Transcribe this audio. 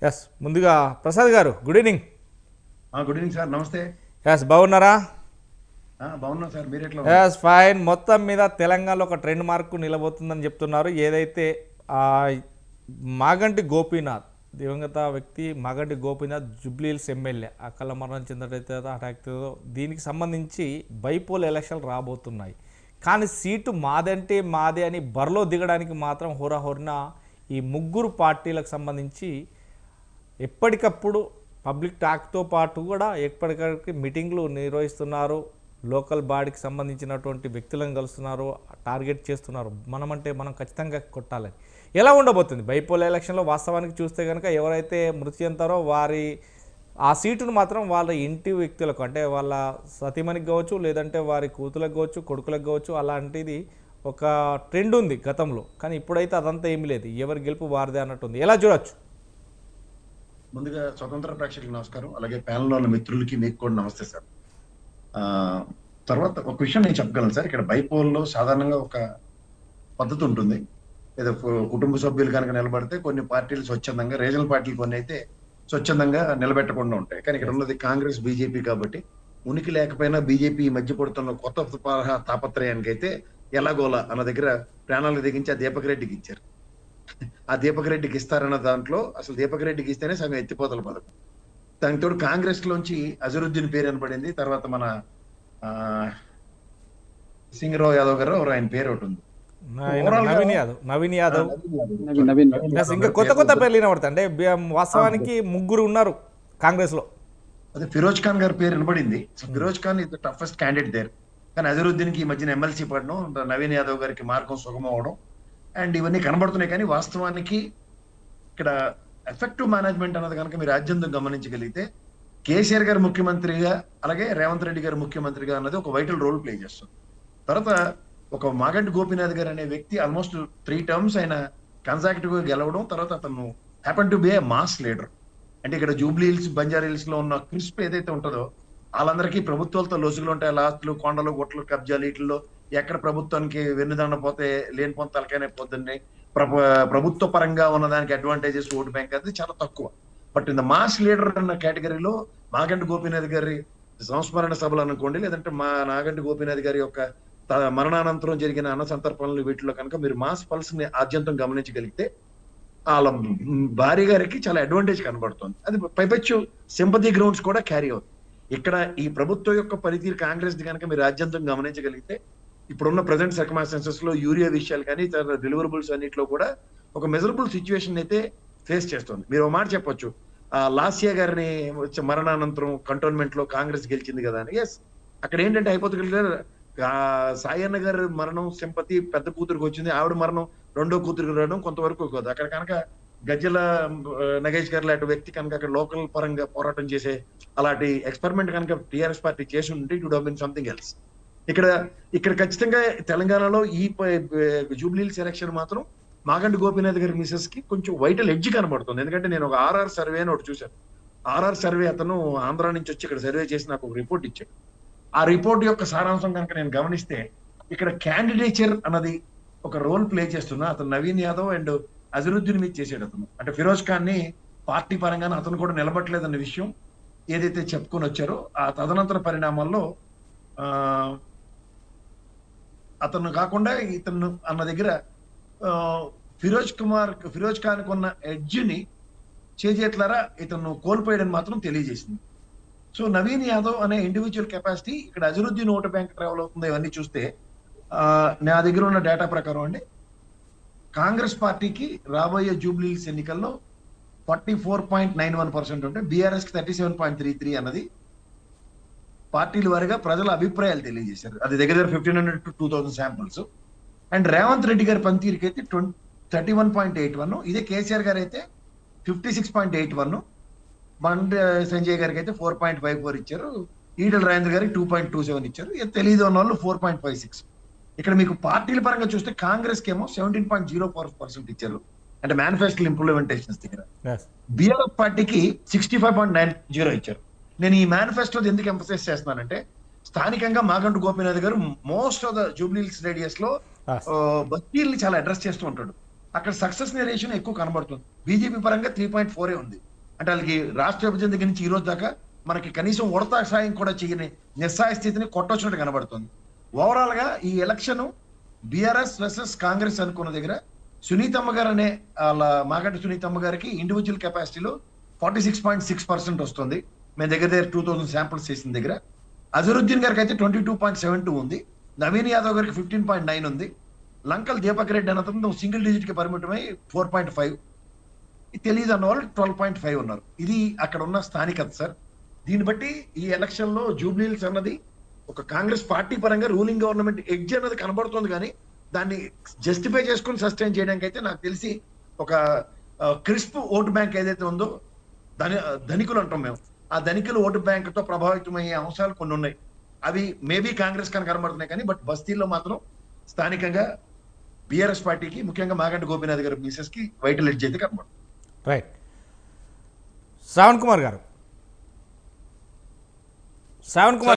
Yes ముందుగా ప్రసాద్ గారు good evening. Good evening sir, నమస్తే. ఎస్ బాగున్నారా? బాగున్నాం సార్, మీరు ఎట్లా ఎస్ ఫైన్. మొత్తం మీద తెలంగాణలో ఒక ట్రెండ్ మార్కు నిలబోతుందని చెప్తున్నారు. ఏదైతే ఆ, మాగంటి గోపీనాథ్ దివంగత వ్యక్తి మాగంటి గోపీనాథ్ జూబ్లీహిల్స్ ఎమ్మెల్యే అకాల మరణం చెందటైతే అటాక్ దీనికి సంబంధించి బైపోల్ ఎలక్షన్లు రాబోతున్నాయి. కానీ సీటు మాదంటే మాదే అని బరిలో దిగడానికి మాత్రం హోరాహోరిన ఈ ముగ్గురు పార్టీలకు సంబంధించి ఎప్పటికప్పుడు పబ్లిక్ టాక్తో పాటు కూడా ఎప్పటికప్పుడు మీటింగ్లు నిర్వహిస్తున్నారు. లోకల్ బాడీకి సంబంధించినటువంటి వ్యక్తులను కలుస్తున్నారు, టార్గెట్ చేస్తున్నారు. మనం ఖచ్చితంగా కొట్టాలని. ఎలా ఉండబోతుంది బైపోల్ ఎలక్షన్లో? వాస్తవానికి చూస్తే కనుక ఎవరైతే మృతి చెందారో వారి ఆ సీటును మాత్రం వాళ్ళ ఇంటి వ్యక్తులకు, అంటే వాళ్ళ సతీమణికి కావచ్చు, లేదంటే వారి కూతులకు కావచ్చు, కొడుకులకు కావచ్చు, అలాంటిది ఒక ట్రెండ్ ఉంది గతంలో. కానీ ఇప్పుడైతే అదంతా ఏమీ లేదు, ఎవరి గెలుపు వారిదే అన్నట్టుంది. ఎలా చూడొచ్చు? ముందుగా స్వతంత్ర ప్రేక్షకులకు నమస్కారం, అలాగే ప్యానెల్లో ఉన్న మిత్రులకి మీకు కూడా నమస్తే సార్. తర్వాత ఒక విషయం నేను చెప్పగలను సార్. ఇక్కడ బైపోల్లో సాధారణంగా ఒక పద్ధతి ఉంటుంది. ఏదో కుటుంబ సభ్యులు కనుక నిలబడితే కొన్ని పార్టీలు స్వచ్ఛందంగా, రీజనల్ పార్టీలు కొన్ని అయితే స్వచ్ఛందంగా నిలబెట్టకుండా ఉంటాయి. కానీ ఇక్కడ ఉన్నది కాంగ్రెస్ బీజేపీ కాబట్టి ఉనికి లేకపోయినా బీజేపీ ఈ మధ్య పడుతున్న కొత్త తాపత్రయానికి అయితే ఎలాగోలా అన్న దగ్గర ప్రాణాలకు దిగించి ఆ దీపక్ రెడ్డికి ఇచ్చారు. ఆ దీపక్ రెడ్డికి ఇస్తారన్న దాంట్లో అసలు దీపక్ రెడ్డికి ఇస్తేనే సగం ఎత్తిపోతల పథకం. దానికి తోడు కాంగ్రెస్ లోంచి అజరుద్దీన్ పేరు అనబడింది. తర్వాత మన సింగరావు యాదవ్ గారు ఆయన పేరు ఒకటి ఉంది, నవీన్ యాదవ్. ఇంకా కొత్త పేర్లు వినబడతాయి. అంటే వాస్తవానికి ముగ్గురు ఉన్నారు కాంగ్రెస్ లో. అదే ఫిరోజ్ ఖాన్ గారి పేరు వినబడింది. Firoz Khan is the toughest candidate there. కానీ అజరుద్దీన్ కి ఈ మధ్యన ఎమ్మెల్సీ పడడం, నవీన్ యాదవ్ గారికి మార్గం సుగమం అవడం అండ్ ఇవన్నీ కనబడుతున్నాయి. కానీ వాస్తవానికి ఇక్కడ ఎఫెక్టివ్ మేనేజ్మెంట్ అన్నది కనుక మీరు రాజ్యాంగం గమనించగలిగితే కేసీఆర్ గారు ముఖ్యమంత్రిగా, అలాగే రేవంత్ రెడ్డి గారు ముఖ్యమంత్రిగా అన్నది ఒక వైటల్ రోల్ ప్లే చేస్తుంది. తర్వాత ఒక మాగంటి గోపీనాథ్ గారు అనే వ్యక్తి ఆల్మోస్ట్ 3 టర్మ్స్ ఆయన కన్సాక్టివ్ గా గెలవడం, తర్వాత అతను happen to be A mass leader. అంటే ఇక్కడ జూబ్లీ హిల్స్, బంజారా హిల్స్ లో ఉన్న క్రిస్ప్ ఏదైతే ఉంటుందో వాళ్ళందరికీ ప్రభుత్వాలతో లొసుగులు ఉంటాయి. లాస్ట్లు, కొండలు, గుట్టలు, కబ్జాలు, వీటిల్లో ఎక్కడ ప్రభుత్వానికి వెన్నుదండ పోతే లేని పొంత తలకైనా పోతుంది. ప్రభుత్వ పరంగా ఉన్నదానికి అడ్వాంటేజెస్ ఓటు బ్యాంక్ అది చాలా తక్కువ. But in the mass leader అన్న కేటగిరీలో మాగంటి గోపీనాథ్ గారి సంస్మరణ సభలు అనుకోండి, లేదంటే నాగంటి గోపీనాథ్ గారి యొక్క మరణానంతరం జరిగిన అన్న సంతర్పణలు, వీటిలో కనుక మీరు మాస్ పల్స్ ని ఆద్యంతం గమనించగలిగితే వాళ్ళ భార్య గారికి చాలా అడ్వాంటేజ్ కనబడుతుంది. అది పైపచ్చు సింపతి గ్రౌండ్స్ కూడా క్యారీ అవుతుంది. ఇక్కడ ఈ ప్రభుత్వం యొక్క పనితీరు కాంగ్రెస్ ది కనుక మీరు రాజ్యాంగం గమనించగలిగితే ఇప్పుడున్న ప్రజెంట్ సర్కమాస్టెన్సెస్ లో యూరియా విషయాలు కానీ ఇతర డెలివరబుల్స్ అన్నింటిలో కూడా ఒక మెజరబుల్ సిచ్యువేషన్ అయితే ఫేస్ చేస్తుంది. మీరు ఒక మాట చెప్పొచ్చు, లాస్యా గారిని మరణానంతరం కంటోన్మెంట్ లో కాంగ్రెస్ గెలిచింది కదా అని. ఎస్, అక్కడ ఏంటంటే హైపోథెటికల్ సాయన్న గారి మరణం సింపతి పెద్ద కూతురికి వచ్చింది, ఆవిడ మరణం రెండో కూతురికి రావడం కొంతవరకు కాదు. అక్కడ కనుక గజ్జల నగేష్ గారు లాంటి వ్యక్తి కనుక అక్కడ లోకల్ పరంగా పోరాటం చేసే అలాంటి ఎక్స్పెరిమెంట్ కనుక టీఆర్ఎస్ పార్టీ చేసి ఉంటే it would have been something else. ఇక్కడ ఖచ్చితంగా తెలంగాణలో ఈ జూబ్లీ హిల్స్ ఎలక్షన్ మాత్రం మాగంటి గోపీనాథ్ గారి మిసెస్ కి కొంచెం వైటల్ ఎడ్జ్ కనబడుతుంది. ఎందుకంటే నేను ఒక ఆర్ఆర్ సర్వే అని ఒకటి చూశాను. ఆర్ఆర్ సర్వే అతను ఆంధ్ర నుంచి వచ్చి ఇక్కడ సర్వే చేసి నాకు ఒక రిపోర్ట్ ఇచ్చాడు. ఆ రిపోర్ట్ యొక్క సారాంశం కనుక నేను గమనిస్తే ఇక్కడ క్యాండిడేచర్ అన్నది ఒక రోల్ ప్లే చేస్తున్నా అతను నవీన్ యాదవ్ అండ్ అజరుద్దీన్ మీద చేసాడు. అతను అంటే ఫిరోజ్ ఖాన్ ని పార్టీ పరంగానే అతను కూడా నిలబట్టలేదన్న విషయం ఏదైతే చెప్పుకొని వచ్చారో ఆ తదనంతర పరిణామాల్లో అతను కాకుండా ఇతను అన్న దగ్గర ఫిరోజ్ ఖాన్ కొన్న ఎడ్జ్ని చేజేట్లారా ఇతను కోల్పోయాడని మాత్రం తెలియజేసింది. సో నవీన్ యాదవ్ అనే ఇండివిజువల్ కెపాసిటీ ఇక్కడ అజరుద్దీన్ ఓటు బ్యాంక్ ట్రావెల్ అవుతుంది. ఇవన్నీ చూస్తే నా దగ్గర ఉన్న డేటా ప్రకారం అండి కాంగ్రెస్ పార్టీకి రాబోయే జూబ్లీ హిల్స్ ఎన్నికల్లో 44.91% ఉంటే బీఆర్ఎస్ కి 37.33 అన్నది పార్టీల వారిగా ప్రజల అభిప్రాయాలు తెలియజేశారు. అది దగ్గర 1500 to 2000 samples. And Revanth Reddy గారి పనితీరుకి అయితే 31.81, ఇదే కేసీఆర్ గారు అయితే 56.81, బండి సంజయ్ గారికి అయితే 4.54 ఇచ్చారు, ఈటల రాజేంద్ర గారికి 2.27 ఇచ్చారు, తెలియదు అన్న వాళ్ళు 4.56. ఇక్కడ మీకు పార్టీల పరంగా చూస్తే కాంగ్రెస్ కి ఏమో 17.04% ఇచ్చారు, అంటే మేనిఫెస్టో ఇంప్లిమెంటేషన్స్ దగ్గర. బీఆర్ఎస్ పార్టీకి 65.90 ఇచ్చారు. నేను ఈ మేనిఫెస్టో ఎందుకు ఎంఫసైజ్ చేస్తున్నానంటే స్థానికంగా మాగంటి గోపీనాథ్ గారు most of the Jubilee hills radius లో బస్తీల్ని చాలా అడ్రస్ చేస్తూ ఉంటాడు. అక్కడ సక్సెస్ రేషన్ ఎక్కువ కనబడుతుంది. బీజేపీ పరంగా 3.4 ఉంది, అంటే వాళ్ళకి రాష్ట్ర విభజన దగ్గర నుంచి ఈ రోజు దాకా మనకి కనీసం ఉడతా సాయం కూడా చేయని నిస్సాయ స్థితిని కొట్టొచ్చినట్టు కనబడుతుంది. ఓవరాల్ గా ఈ ఎలక్షన్ బీఆర్ఎస్ వర్సెస్ కాంగ్రెస్ అనుకున్న దగ్గర సునీతమ్మ గారు అనే వాళ్ళ మాగంటి సునీతమ్మ గారికి ఇండివిజువల్ కెపాసిటీలో 46.6% వస్తుంది. మేము దగ్గర 2000 శాంపుల్స్ చేసిన దగ్గర. అజరుద్దీన్ గారికి అయితే 22.72 ఉంది. నవీన్ యాదవ్ గారికి 15.9 ఉంది. లంకల్ దీపక్ రెడ్డి అనంతరం సింగిల్ డిజిట్ కి పరిమితమై 4.5. తెలియదు అన్న వాళ్ళు 12.5 ఉన్నారు. ఇది అక్కడ ఉన్న స్థానికత సార్. దీన్ని బట్టి ఈ ఎలక్షన్ లో జూబ్లీహిల్స్ అన్నది ఒక కాంగ్రెస్ పార్టీ పరంగా రూలింగ్ గవర్నమెంట్ ఎడ్జ్ అన్నది కనబడుతుంది, కానీ దాన్ని జస్టిఫై చేసుకుని సస్టైన్ చేయడానికి అయితే నాకు తెలిసి ఒక క్రిస్ప్ ఓటు బ్యాంక్ ఏదైతే ఉందో ధనికులు అంటాం మేము, ఆ ధనికులు ఓటు బ్యాంక్ తో ప్రభావితమయ్యే అంశాలు కొన్ని ఉన్నాయి. అవి మేబీ కాంగ్రెస్ కనుక కనబడుతున్నాయి, కానీ బట్ బస్తీల్లో మాత్రం స్థానికంగా బీఆర్ఎస్ పార్టీకి, ముఖ్యంగా మాగంటి గోపీనాథ్ గారి మిసెస్ కి వైటల్ ఎడ్జ్ అయితే కనబడుతుంది. రైట్. శ్రావణ్ కుమార్ గారు, శ్రావణ్ కుమార్